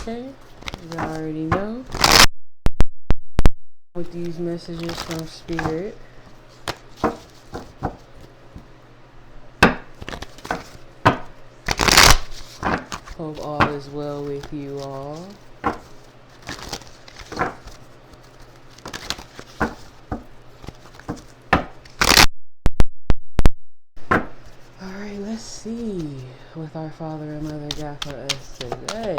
Okay, you already know with these messages from Spirit. Hope all is well with you all. Alright, let's see what our Father and Mother got for us today.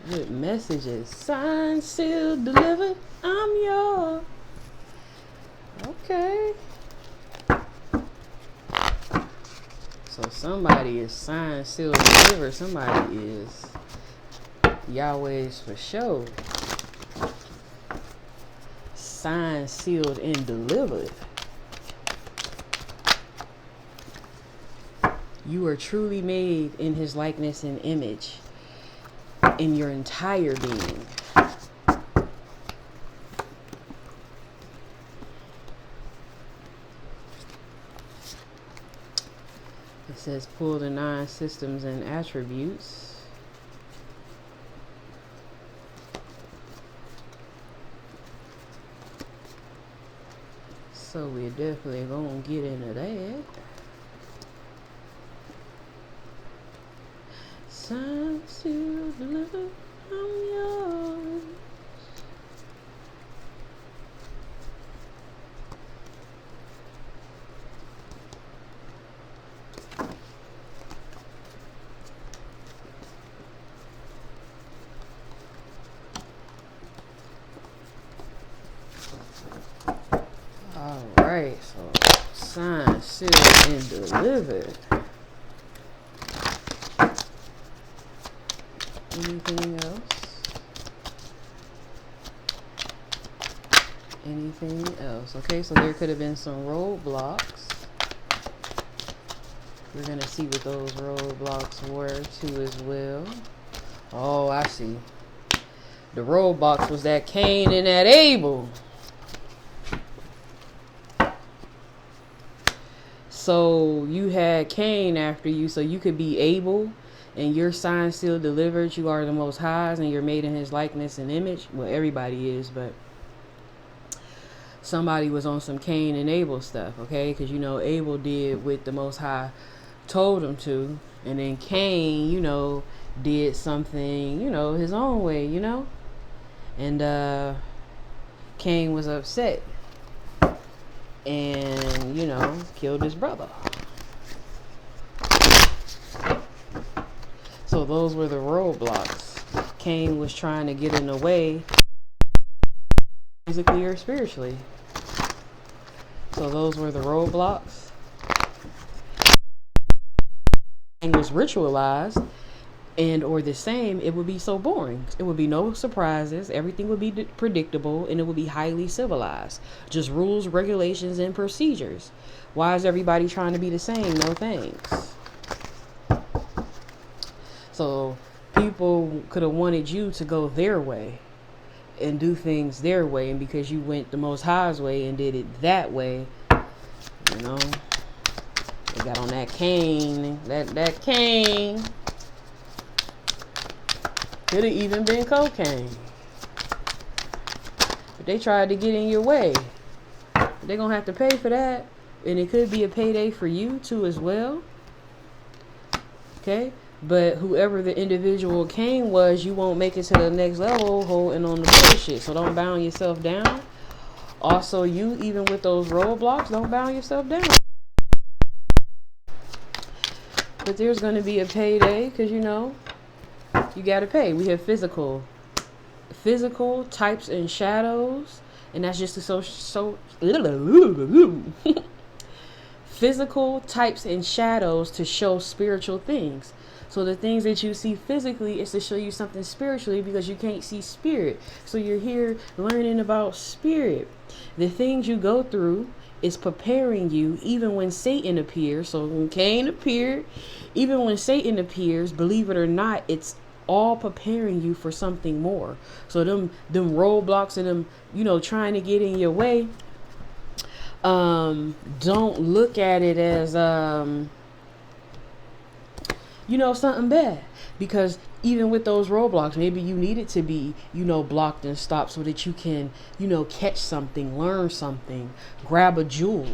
Good messages. Signed, sealed, delivered. I'm yours. Okay. So somebody is signed, sealed, delivered. Somebody is Yahweh's for sure. Signed, sealed, and delivered. You are truly made in his likeness and image in your entire being. It says pull the 9 systems and attributes. So we're definitely gonna get into that. Sign, seal, deliver, I'm yours. Alright, so signed, sealed, and delivered. Anything else? Anything else? Okay, so there could have been some roadblocks. We're going to see what those roadblocks were too as well. Oh, I see. The roadblocks was that Cain and that Abel. So you had Cain after you, so you could be Abel. And your sign still delivered. You are the Most High's, and you're made in his likeness and image. Well, everybody is, but somebody was on some Cain and Abel stuff, okay? Because, you know, Abel did what the Most High told him to. And then Cain, you know, did something, you know, his own way, you know? And Cain was upset and, you know, killed his brother. So those were the roadblocks. Cain was trying to get in the way, physically or spiritually. So those were the roadblocks. And was ritualized and or the same, it would be so boring. It would be no surprises. Everything would be predictable, and it would be highly civilized. Just rules, regulations, and procedures. Why is everybody trying to be the same? No thanks. So people could have wanted you to go their way and do things their way, and because you went the Most High's way and did it that way, you know, they got on that Cain, that Cain. Could have even been cocaine. But they tried to get in your way. They're gonna have to pay for that, and it could be a payday for you too as well. Okay? But whoever the individual Cain was, you won't make it to the next level holding on the bullshit. So don't bound yourself down. Also, you, even with those roadblocks, don't bound yourself down. But there's going to be a payday because, you know, you got to pay. We have physical types and shadows. And that's just physical types and shadows to show spiritual things. So the things that you see physically is to show you something spiritually, because you can't see spirit. So you're here learning about spirit. The things you go through is preparing you, even when Satan appears. So when Cain appeared, even when Satan appears, believe it or not, it's all preparing you for something more. So them roadblocks and them, you know, trying to get in your way, don't look at it as you know, something bad, because even with those roadblocks, maybe you need it to be, blocked and stopped so that you can, catch something, learn something, grab a jewel.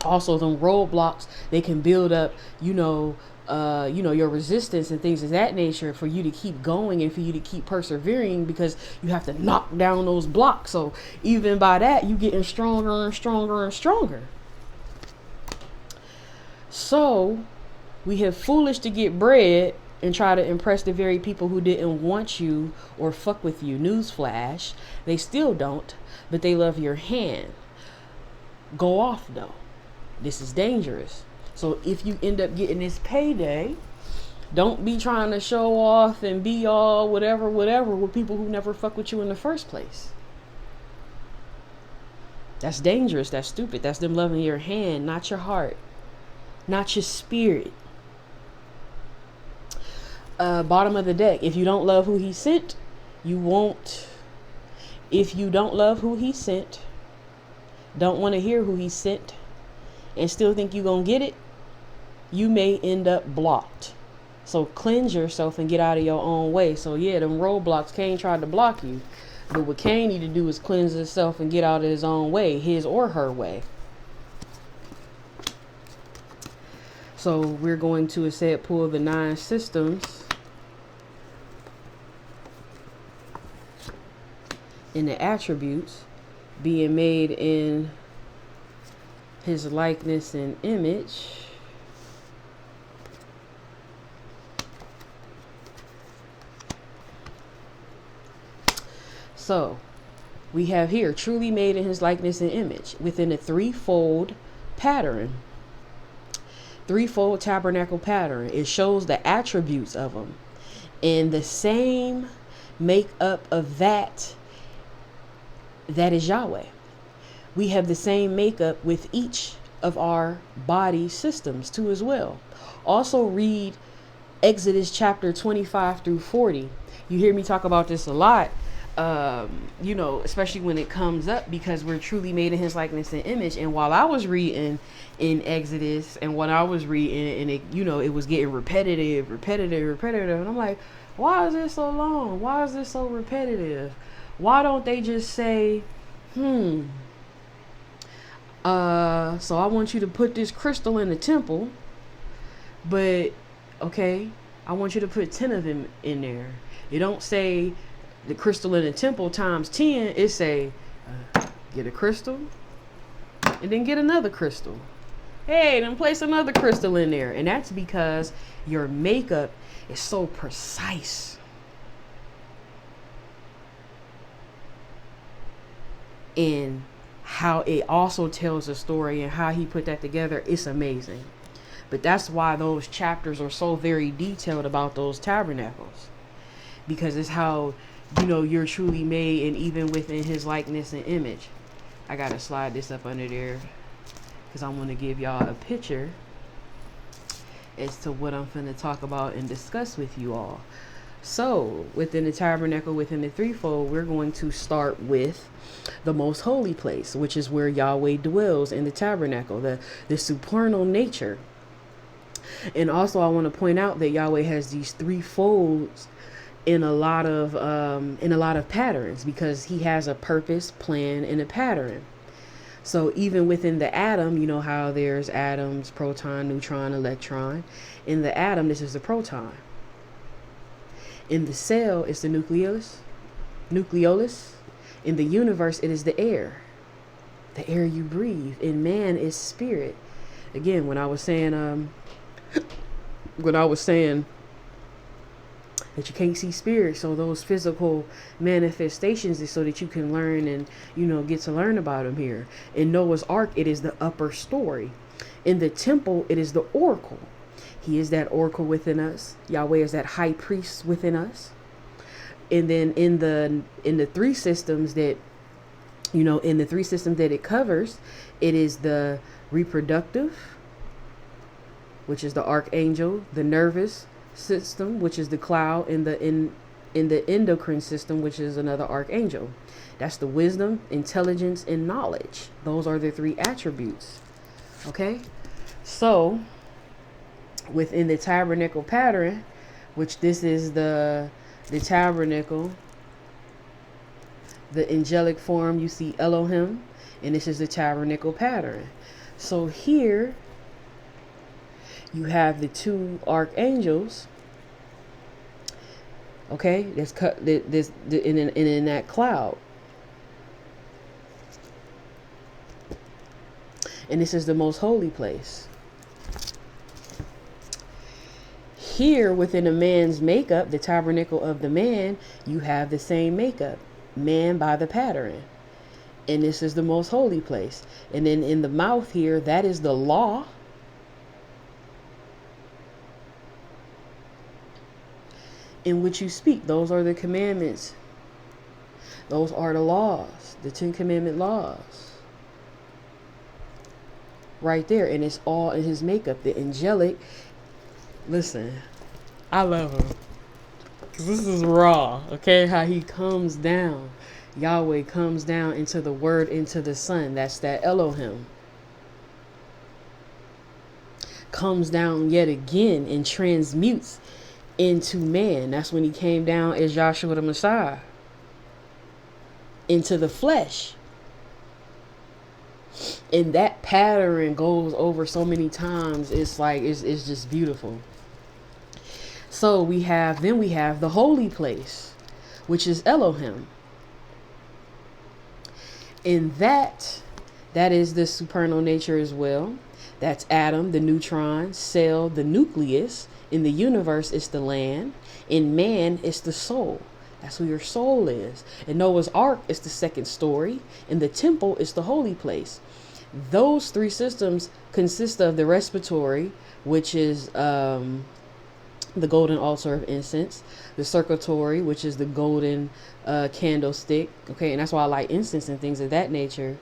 Also, them roadblocks, they can build up, your resistance and things of that nature for you to keep going and for you to keep persevering, because you have to knock down those blocks. So even by that, you getting stronger and stronger and stronger. So we have foolish to get bread and try to impress the very people who didn't want you or fuck with you. Newsflash, they still don't, but they love your hand. Go off though. This is dangerous. So if you end up getting this payday, don't be trying to show off and be all whatever with people who never fuck with you in the first place. That's dangerous. That's stupid. That's them loving your hand, not your heart, not your spirit. Bottom of the deck. If you don't love who he sent, you won't. If you don't love who he sent, don't want to hear who he sent, and still think you're going to get it, you may end up blocked. So cleanse yourself and get out of your own way. So yeah, them roadblocks, Cain tried to block you. But what Cain need to do is cleanse himself and get out of his own way, his or her way. So we're going to, instead, pull the 9 systems in the attributes, being made in his likeness and image. So we have here, truly made in his likeness and image, within a threefold pattern, threefold tabernacle pattern. It shows the attributes of them, and the same makeup of that is Yahweh. We have the same makeup with each of our body systems too as well. Also read Exodus chapter 25 through 40. You hear me talk about this a lot, especially when it comes up, because we're truly made in his likeness and image. And while I was reading in Exodus, and when I was reading, and it was getting repetitive, and I'm like, why is this so long? Why is this so repetitive? Why don't they just say, so I want you to put this crystal in the temple, but okay, I want you to put 10 of them in there. You don't say the crystal in the temple times 10. It say, get a crystal and then get another crystal. Hey, then place another crystal in there. And that's because your makeup is so precise. And how it also tells a story and how he put that together, it's amazing. But that's why those chapters are so very detailed about those tabernacles, because it's how, you're truly made, and even within his likeness and image. I gotta slide this up under there because I want to give y'all a picture as to what I'm finna talk about and discuss with you all. So within the tabernacle, within the threefold, we're going to start with the most holy place, which is where Yahweh dwells in the tabernacle, the supernal nature. And also I want to point out that Yahweh has these three folds in a lot of patterns, because he has a purpose, plan, and a pattern. So even within the atom, you know how there's atoms, proton, neutron, electron. In the atom, this is the proton. In the cell, it's the nucleolus. In the universe, it is the air you breathe. In man, is spirit. Again, when I was saying that you can't see spirit, so those physical manifestations is so that you can learn and get to learn about them here. In Noah's Ark, it is the upper story. In the temple, it is the oracle. He is that oracle within us. Yahweh is that high priest within us. And then in the three systems that it covers, it is the reproductive, which is the archangel, the nervous system, which is the cloud, and in the endocrine system, which is another archangel. That's the wisdom, intelligence, and knowledge. Those are the three attributes. Okay, so within the tabernacle pattern, which this is the tabernacle, the angelic form. You see Elohim, and this is the tabernacle pattern. So here you have the two archangels. Okay, that's cut this in that cloud, and this is the most holy place. Here within a man's makeup, the tabernacle of the man, you have the same makeup, man by the pattern, and this is the most holy place. And then in the mouth here, that is the law. In which you speak. Those are the commandments. Those are the laws, the 10 commandment laws. Right there. And it's all in his makeup. The angelic. Listen, I love him. Because this is raw. Okay, how he comes down. Yahweh comes down into the word, into the sun. That's that Elohim. Comes down yet again and transmutes into man. That's when he came down as Joshua the Messiah into the flesh. And that pattern goes over so many times. It's like it's just beautiful. So then we have the holy place, which is Elohim. And that is the supernal nature as well. That's atom, the neutron, cell, the nucleus. In the universe, it's the land. In man, it's the soul. That's who your soul is. In Noah's Ark, it's the second story. In the temple, it's the holy place. Those three systems consist of the respiratory, which is the golden altar of incense. The circulatory, which is the golden candlestick. Okay, and that's why I like incense and things of that nature,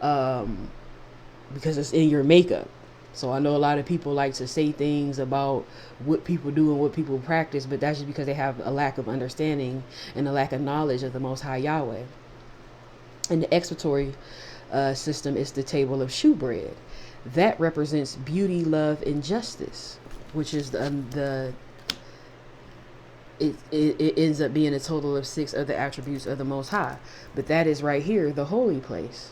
because it's in your makeup. So I know a lot of people like to say things about what people do and what people practice, but that's just because they have a lack of understanding and a lack of knowledge of the Most High Yahweh. And the expiratory system is the table of shewbread. That represents beauty, love, and justice, which is it ends up being a total of 6 of the attributes of the Most High. But that is right here, the holy place.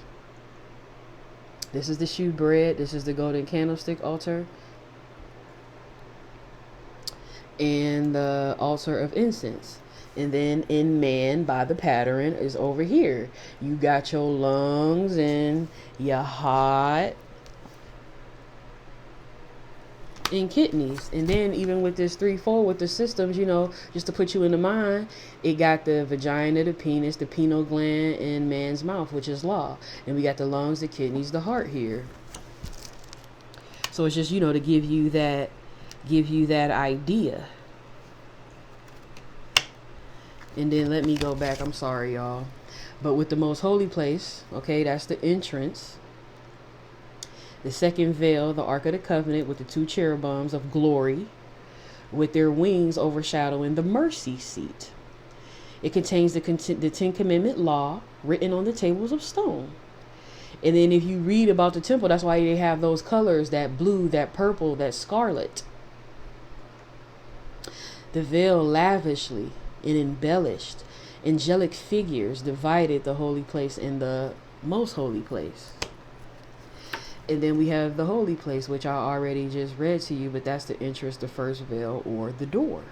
This is the shewbread. This is the golden candlestick altar. And the altar of incense. And then in man, by the pattern, is over here. You got your lungs and your heart and kidneys. And then even with this threefold, with the systems, just to put you in the mind, it got the vagina, the penis, the pineal gland, and man's mouth, which is law. And we got the lungs, the kidneys, the heart here. So it's just, to give you that idea. And then let me go back. I'm sorry, y'all. But with the most holy place, okay, that's the entrance. The second veil, the Ark of the Covenant, with the 2 cherubims of glory, with their wings overshadowing the mercy seat. It contains the 10 Commandment law written on the tables of stone. And then if you read about the temple, that's why they have those colors, that blue, that purple, that scarlet. The veil lavishly and embellished. Angelic figures divided the holy place and the most holy place. And then we have the holy place, which I already just read to you, but that's the entrance, the first veil, or the door.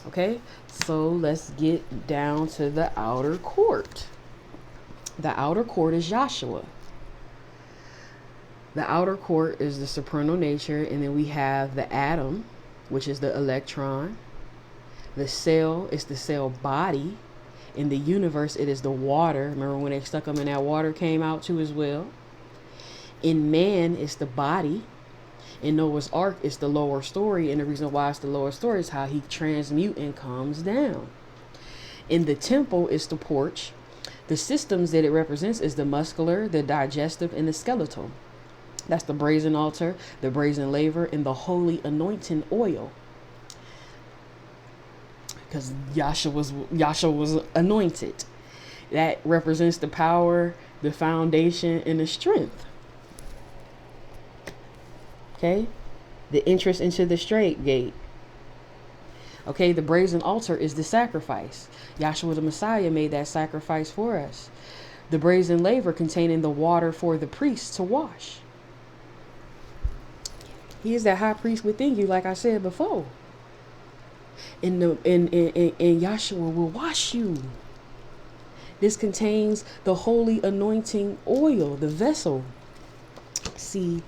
Okay, so let's get down to the outer court. The outer court is Joshua. The outer court is the supernal nature, and then we have the atom, which is the electron. The cell is the cell body. In the universe, it is the water. Remember when they stuck them in that water came out too as well. In man, it's the body. In Noah's Ark, it's the lower story. And the reason why it's the lower story is how he transmutes and comes down. In the temple, it's the porch. The systems that it represents is the muscular, the digestive, and the skeletal. That's the brazen altar, the brazen laver, and the holy anointing oil. Because Yahshua was anointed. That represents the power, the foundation, and the strength. Okay, the entrance into the straight gate. Okay, the brazen altar is the sacrifice. Yahshua the Messiah made that sacrifice for us. The brazen laver containing the water for the priest to wash. He is that high priest within you, like I said before. And Yahshua will wash you. This contains the holy anointing oil, the vessel. See,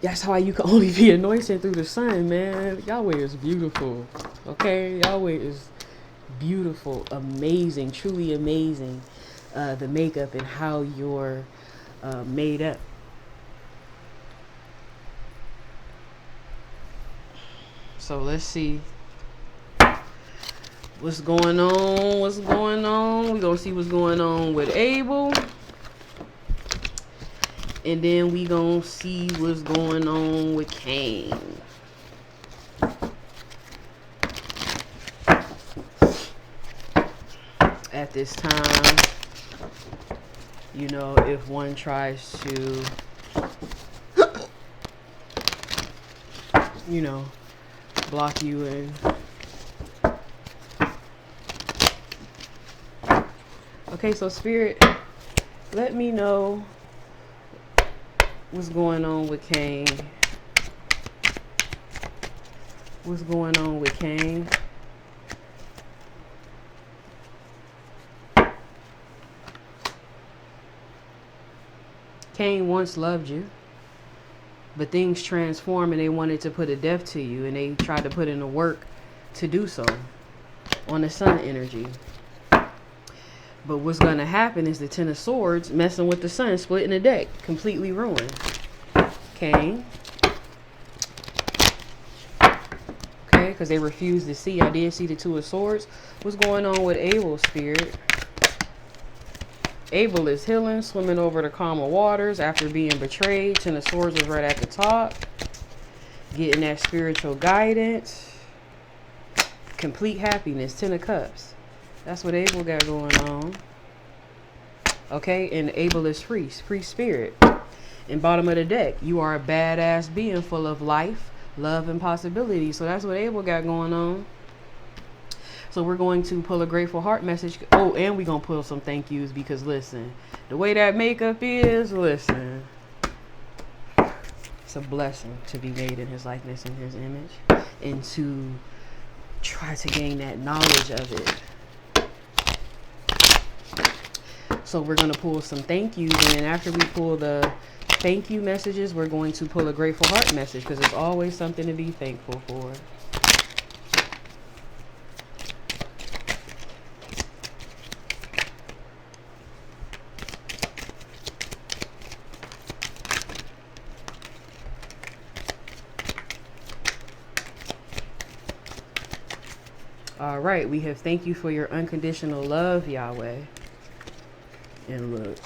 that's how you can only be anointed through the sun, man. Yahweh is beautiful. Okay? Yahweh is beautiful, amazing, truly amazing. The makeup and how you're made up. So let's see what's going on. We're going to see what's going on with Abel. And then we going to see what's going on with Cain. At this time, you know, if one tries to, you know, block you in. Okay, so Spirit, let me know what's going on with Cain. What's going on with Cain? Cain once loved you, but things transform and they wanted to put a death to you, and they tried to put in the work to do so on the sun energy. But what's going to happen is the Ten of Swords messing with the sun, splitting the deck, completely ruined. Cain. Okay, because they refused to see. I did see the Two of Swords. What's going on with Abel, Spirit? Abel is healing, swimming over the calmer waters after being betrayed. Ten of Swords is right at the top. Getting that spiritual guidance. Complete happiness. Ten of Cups. That's what Abel got going on. Okay, and Abel is free spirit. And bottom of the deck, you are a badass being full of life, love, and possibility. So that's what Abel got going on. So we're going to pull a grateful heart message. Oh, and we're going to pull some thank yous because, listen, the way that makeup is, listen, it's a blessing to be made in his likeness and his image and to try to gain that knowledge of it. So we're going to pull some thank yous, and then after we pull the thank you messages, we're going to pull a grateful heart message because it's always something to be thankful for. All right, we have thank you for your unconditional love, Yahweh. And look.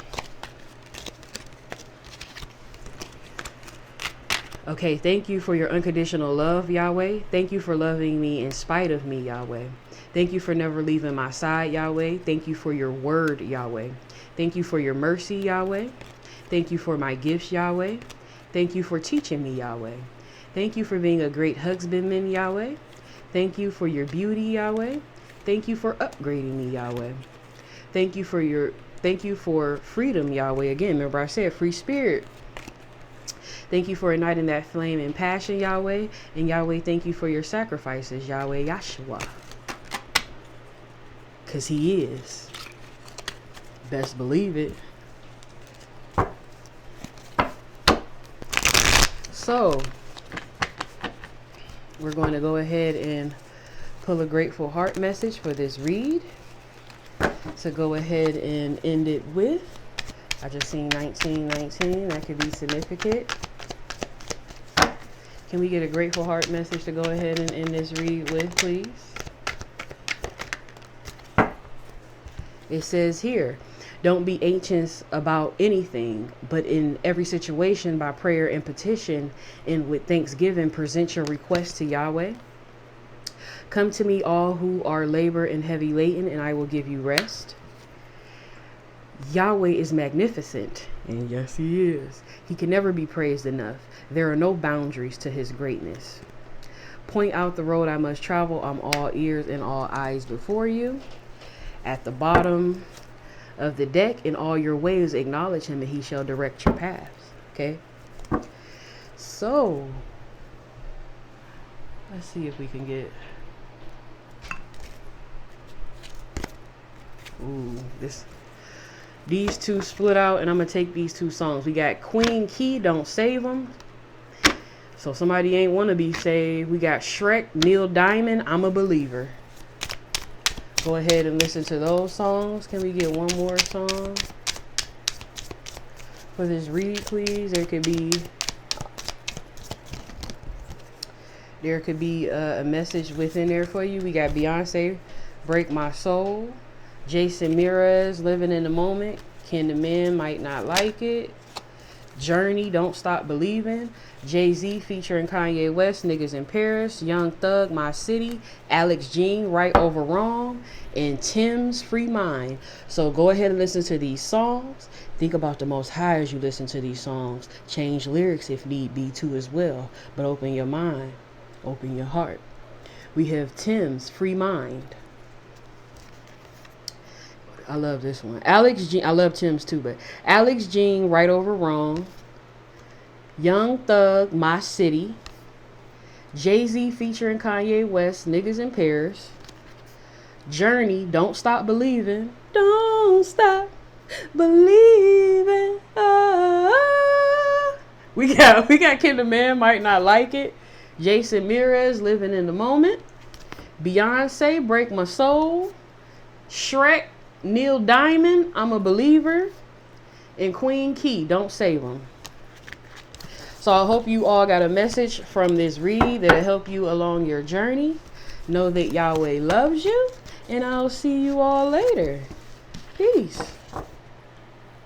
Okay, thank you for your unconditional love, Yahweh. Thank you for loving me in spite of me, Yahweh. Thank you for never leaving my side, Yahweh. Thank you for your word, Yahweh. Thank you for your mercy, Yahweh. Thank you for my gifts, Yahweh. Thank you for teaching me, Yahweh. Thank you for being a great husbandman, Yahweh. Thank you for your beauty, Yahweh. Thank you for upgrading me, Yahweh. Thank you for freedom, Yahweh. Again, remember I said free spirit. Thank you for igniting that flame and passion, Yahweh. And Yahweh, thank you for your sacrifices, Yahweh Yahshua. Because he is. Best believe it. So, we're going to go ahead and pull a grateful heart message for this read. To go ahead and end it with. I just seen 1919. That could be significant. Can we get a grateful heart message to go ahead and end this read with, please? It says here, don't be anxious about anything, but in every situation by prayer and petition and with thanksgiving, present your request to Yahweh. Come to me all who are labor and heavy laden, and I will give you rest. Yahweh is magnificent, and yes, he is. He can never be praised enough. There are no boundaries to his greatness. Point out the road I must travel. I'm all ears and all eyes before you. At the bottom of the deck, in all your ways acknowledge him, and he shall direct your paths. Okay? So, let's see if we can get... Ooh, these two split out, and I'm going to take these two songs. We got Queen Key, Don't Save Them. So somebody ain't want to be saved. We got Shrek, Neil Diamond, I'm a Believer. Go ahead and listen to those songs. Can we get one more song for this read, please? There could be a message within there for you. We got Beyonce, Break My Soul. Jason Mraz, Living in the Moment. Ken the Man Might Not Like It. Journey, Don't Stop Believing. Jay-Z featuring Kanye West, Niggas in Paris. Young Thug, My City. Alex Jean, Right Over Wrong. And Tim's Free Mind. So go ahead and listen to these songs. Think about the Most High as you listen to these songs. Change lyrics if need be too as well. But open your mind. Open your heart. We have Tim's Free Mind. I love this one. Alex Jean, I love Tim's too, but Alex Jean, Right Over Wrong. Young Thug, My City. Jay-Z featuring Kanye West, Niggas in Paris. Journey, Don't Stop Believing. Don't stop believing. Oh. We got Kid the Man Might Not Like It. Jason Mraz, Living in the Moment. Beyonce, Break My Soul. Shrek, Neil Diamond, I'm a Believer. And Queen Key, Don't Save Them. So I hope you all got a message from this read that'll help you along your journey. Know that Yahweh loves you. And I'll see you all later. Peace.